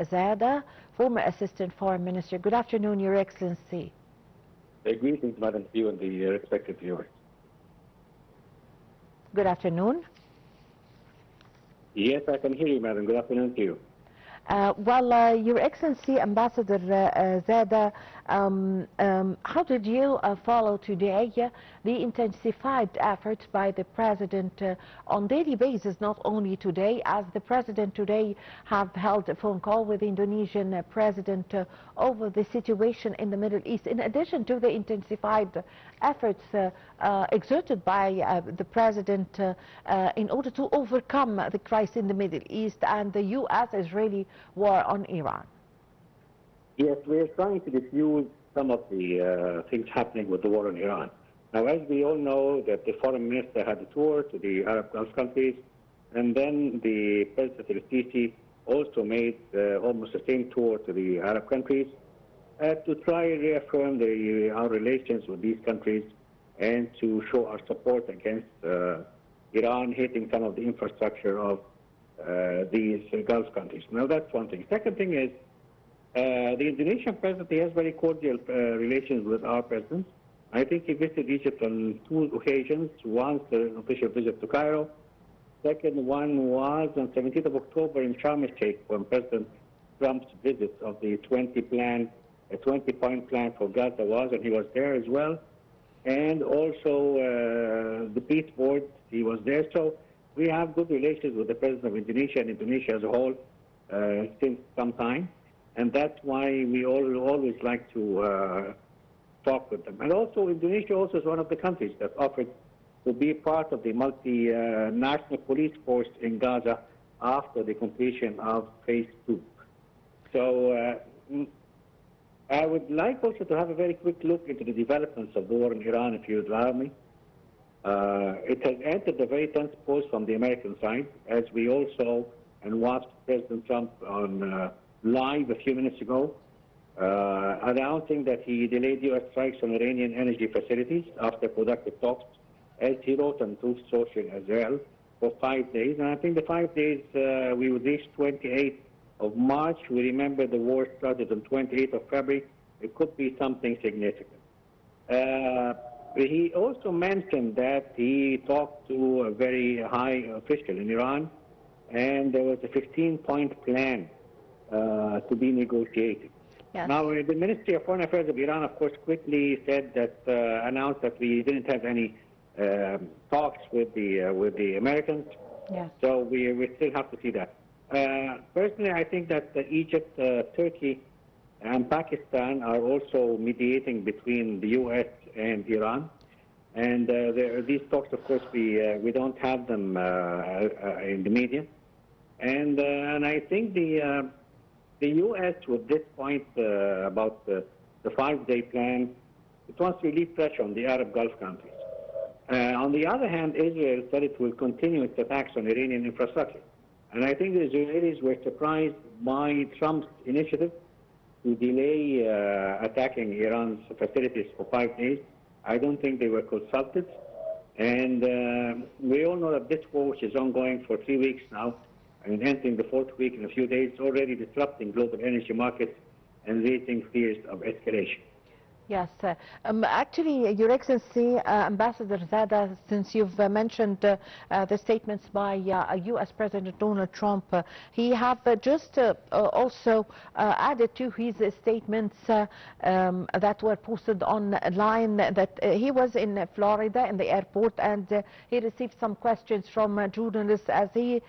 Zada, former Assistant Foreign Minister. Good afternoon, Your Excellency. Greetings, Madam, to you and the respected viewers. Good afternoon. Yes, I can hear you, Madam. Good afternoon to you. Your Excellency, Ambassador Zada, how did you follow today the intensified efforts by the President on daily basis, not only today, as the President today have held a phone call with the Indonesian President over the situation in the Middle East, in addition to the intensified efforts exerted by the President in order to overcome the crisis in the Middle East and the U.S.-Israeli war on Iran? Yes, we are trying to diffuse some of the things happening with the war on Iran. Now, as we all know, that the foreign minister had a tour to the Arab Gulf countries, and then the President al-Sisi also made almost the same tour to the Arab countries to try and reaffirm our relations with these countries and to show our support against Iran hitting some of the infrastructure of these Gulf countries. Now, that's one thing. Second thing is, the Indonesian president has very cordial relations with our president. I think he visited Egypt on 2 occasions. Once an official visit to Cairo. Second one was on 17th of October in Sharm el-Sheikh, when President Trump's visit of the 20-point plan for Gaza was, and he was there as well. And also the peace board, he was there. So we have good relations with the President of Indonesia and Indonesia as a whole since some time. And that's why we always like to talk with them. And also, Indonesia also is one of the countries that offered to be part of the multinational police force in Gaza after the completion of phase 2. So I would like also to have a very quick look into the developments of the war in Iran, if you would allow me. It has entered a very tense pose from the American side, as we all saw and watched President Trump on live a few minutes ago, announcing that he delayed U.S. strikes on Iranian energy facilities after productive talks, as he wrote on Truth Social as well, for 5 days. And I think the 5 days, we would reach 28th of March. We remember the war started on 28th of February. It could be something significant. He also mentioned that he talked to a very high official in Iran, and there was a 15-point plan to be negotiated. Yes. Now, the Ministry of Foreign Affairs of Iran, of course, quickly said that, announced that we didn't have any talks with the Americans. Yes. So we still have to see that. Personally, I think that Egypt, Turkey, and Pakistan are also mediating between the U.S. and Iran. And these talks, of course, we don't have them in the media. And I think the U.S. with this point about the 5-day plan, it wants to relieve pressure on the Arab Gulf countries. On the other hand, Israel said it will continue its attacks on Iranian infrastructure. And I think the Israelis were surprised by Trump's initiative to delay attacking Iran's facilities for 5 days. I don't think they were consulted. And we all know that this war, which is ongoing for 3 weeks now, and entering the 4th week in a few days, already disrupting global energy markets and raising fears of escalation. Yes. Actually, Your Excellency, Ambassador Zada, since you've mentioned the statements by U.S. President Donald Trump, he have just also added to his statements that were posted online that he was in Florida in the airport, and he received some questions from journalists, as he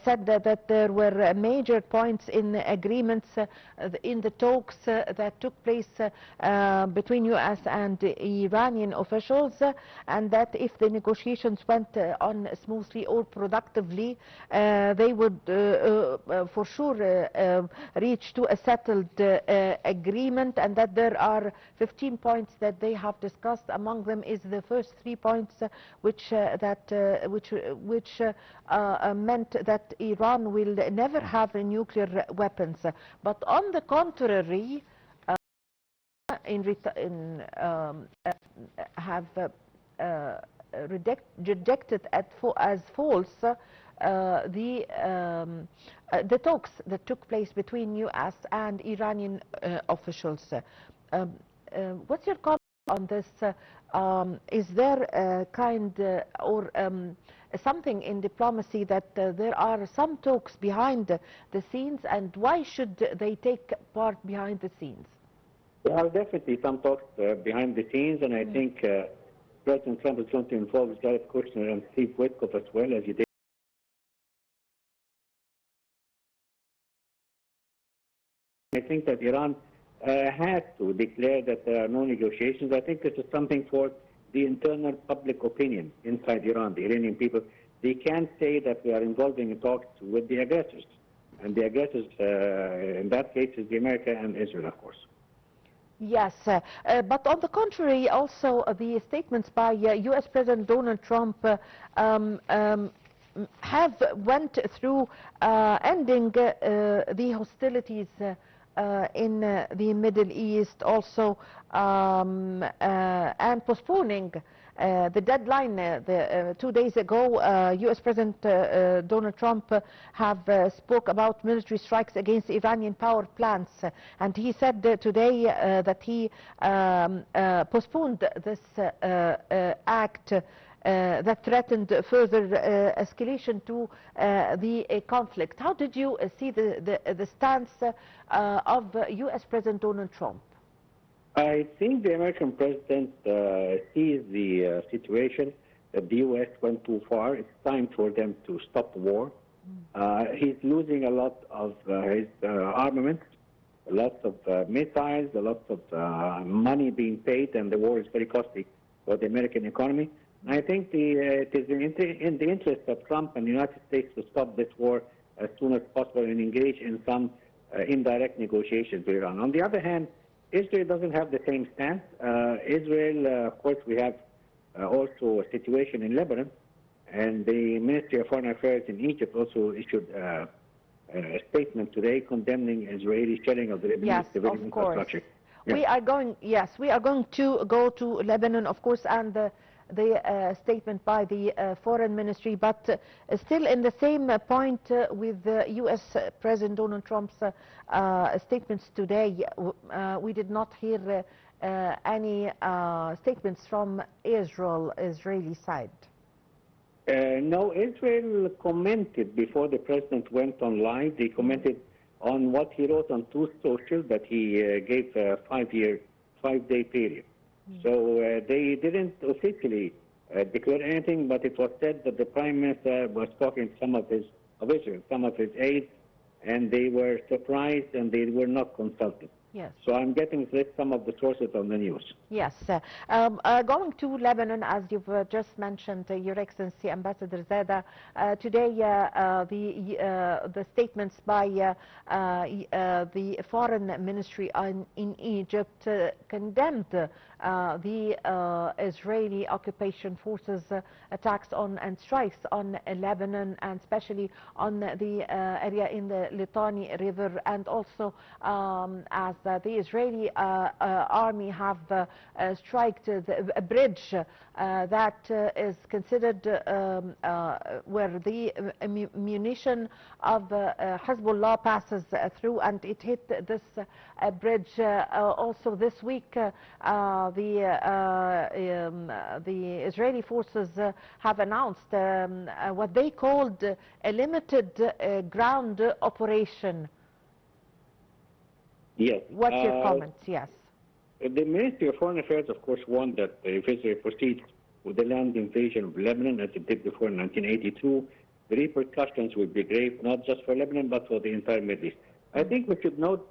said that there were major points in agreements in the talks that took place between U.S. and Iranian officials, and that if the negotiations went on smoothly or productively, they would for sure reach to a settled agreement, and that there are 15 points that they have discussed. Among them is the first 3 points, which meant that Iran will never have nuclear weapons. But on the contrary, have rejected as false the talks that took place between U.S. and Iranian officials. What's your comment on this? Is there a kind or something in diplomacy that there are some talks behind the scenes, and why should they take part behind the scenes? There are definitely some talks behind the scenes, and I think President Trump is going to involve Jared Kushner and Steve Witkoff as well, as he did. I think that Iran has to declare that there are no negotiations. I think this is something for the internal public opinion inside Iran, the Iranian people. They can't say that we are involving in talks with the aggressors. And the aggressors, in that case, is the America and Israel, of course. Yes, but on the contrary, also the statements by U.S. President Donald Trump have went through ending the hostilities in the Middle East, also and postponing the deadline. 2 days ago, U.S. President Donald Trump have spoke about military strikes against Iranian power plants, and he said today that he postponed this act that threatened further escalation to the conflict. How did you see the stance of U.S. President Donald Trump? I think the American president sees the situation that the U.S. went too far. It's time for them to stop the war. He's losing a lot of his armament, lots of missiles, a lot of money being paid, and the war is very costly for the American economy. I think it is in the interest of Trump and the United States to stop this war as soon as possible and engage in some indirect negotiations with Iran. On the other hand, Israel doesn't have the same stance. Israel, of course, we have also a situation in Lebanon, and the Ministry of Foreign Affairs in Egypt also issued a statement today condemning Israeli shelling of the Lebanese civilian infrastructure. Yes. We are going to go to Lebanon, of course, and the statement by the Foreign Ministry, but still in the same point with U.S. President Donald Trump's statements today, we did not hear any statements from Israeli side. No, Israel commented before the president went on live. They commented on what he wrote on Truth Social, that he gave a 5-day period. So they didn't officially declare anything, but it was said that the Prime Minister was talking to some of his aides, and they were surprised and they were not consulted. Yes. So I'm getting some of the sources on the news. Yes. Going to Lebanon, as you've just mentioned, Your Excellency, Ambassador Zada, today the statements by the Foreign Ministry in Egypt condemned the Israeli occupation forces attacks on and strikes on Lebanon, and especially on the area in the Litani River, and also as the Israeli army have struck a bridge that is considered where the munition of Hezbollah passes through, and it hit this bridge. Also this week, the Israeli forces have announced what they called a limited ground operation. Yes. What's your comment? Yes. The Ministry of Foreign Affairs, of course, warned that if Israel proceeds with the land invasion of Lebanon, as it did before in 1982, the repercussions would be grave, not just for Lebanon, but for the entire Middle East. I think we should note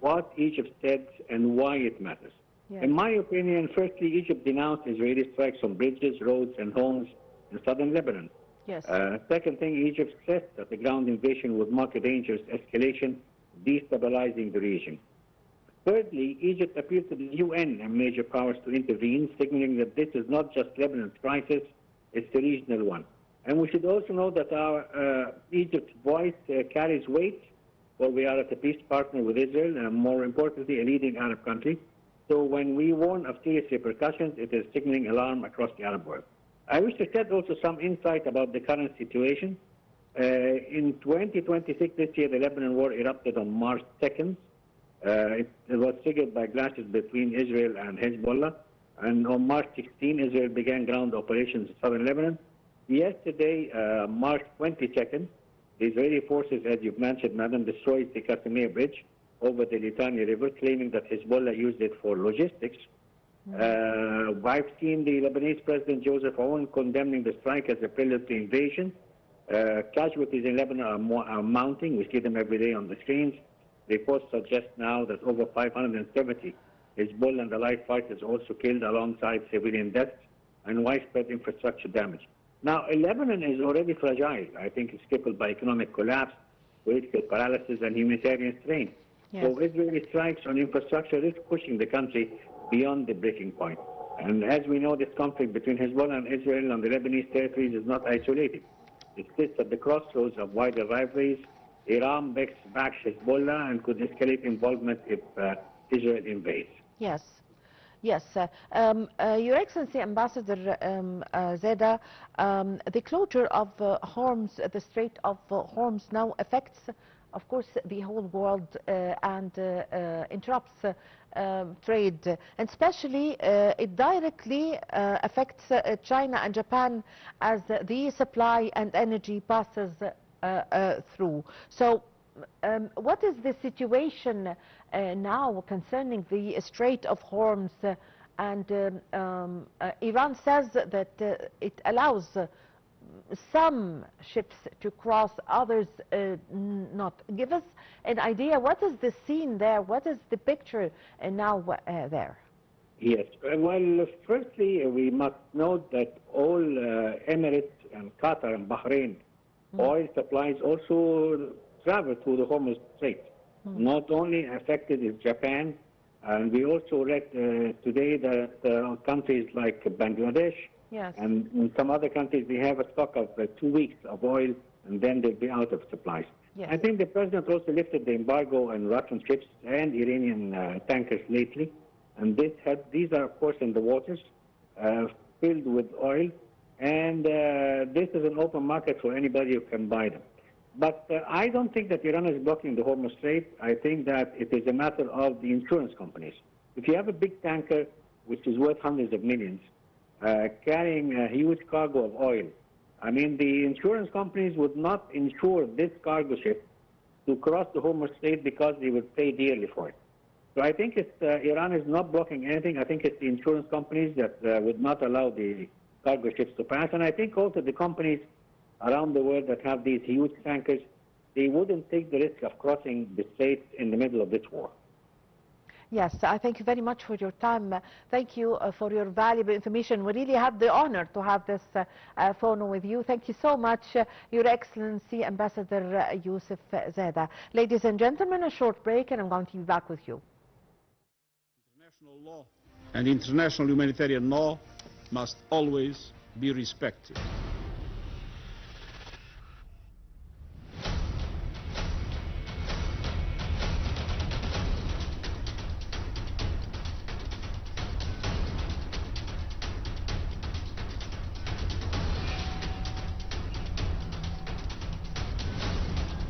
what Egypt said and why it matters. Yes. In my opinion, firstly, Egypt denounced Israeli strikes on bridges, roads, and homes in southern Lebanon. Yes. Second thing, Egypt stressed that the ground invasion would mark a dangerous escalation, destabilizing the region. Thirdly, Egypt appealed to the UN and major powers to intervene, signaling that this is not just Lebanon's crisis, it's a regional one. And we should also know that Egypt's voice carries weight, for we are as a peace partner with Israel, and more importantly, a leading Arab country. So when we warn of serious repercussions, it is signaling alarm across the Arab world. I wish to shed also some insight about the current situation. In 2026, this year, the Lebanon war erupted on March 2nd. It was triggered by clashes between Israel and Hezbollah. And on March 16, Israel began ground operations in southern Lebanon. Yesterday, March 22nd, the Israeli forces, as you've mentioned, Madam, destroyed the Casimir Bridge over the Litani River, claiming that Hezbollah used it for logistics. I've seen the Lebanese President Yousef condemning the strike as a prelude to invasion. Casualties in Lebanon are mounting. We see them every day on the screens. Reports suggest now that over 570 Hezbollah and allied fighters also killed alongside civilian deaths and widespread infrastructure damage. Now, Lebanon is already fragile. I think it's crippled by economic collapse, political paralysis, and humanitarian strain. Yes. So Israeli strikes on infrastructure is pushing the country beyond the breaking point. And as we know, this conflict between Hezbollah and Israel on the Lebanese territories is not isolated. It sits at the crossroads of wider rivalries. Iran backs Hezbollah and could escalate involvement if Israel invades. Yes. Yes. Your Excellency, Ambassador Zada, the closure of Hormuz, the Strait of Hormuz now affects, of course, the whole world and interrupts trade. And especially, it directly affects China and Japan as the supply and energy passes through. So what is the situation now concerning the Strait of Hormuz? And Iran says that it allows some ships to cross, others not. Give us an idea, what is the scene there? What is the picture now there? Yes. Well, firstly, we must note that all Emirates and Qatar and Bahrain oil supplies also travel through the Hormuz Strait. Not only affected is Japan, and we also read today that countries like Bangladesh and in some other countries, they have a stock of 2 weeks of oil, and then they'll be out of supplies. Yes. I think the president also lifted the embargo on Russian ships and Iranian tankers lately, and these are, of course, in the waters, filled with oil, and this is an open market for anybody who can buy them. But I don't think that Iran is blocking the Hormuz Strait. I think that it is a matter of the insurance companies. If you have a big tanker, which is worth hundreds of millions, carrying a huge cargo of oil, I mean, the insurance companies would not insure this cargo ship to cross the Hormuz Strait because they would pay dearly for it. So I think Iran is not blocking anything. I think it's the insurance companies that would not allow the cargo ships to pass. And I think also the companies around the world that have these huge tankers, they wouldn't take the risk of crossing the Strait in the middle of this war. Yes, I thank you very much for your time. Thank you for your valuable information. We really had the honor to have this phone with you. Thank you so much, Your Excellency, Ambassador Yousef Zada. Ladies and gentlemen, a short break, and I'm going to be back with you. International law and international humanitarian law must always be respected.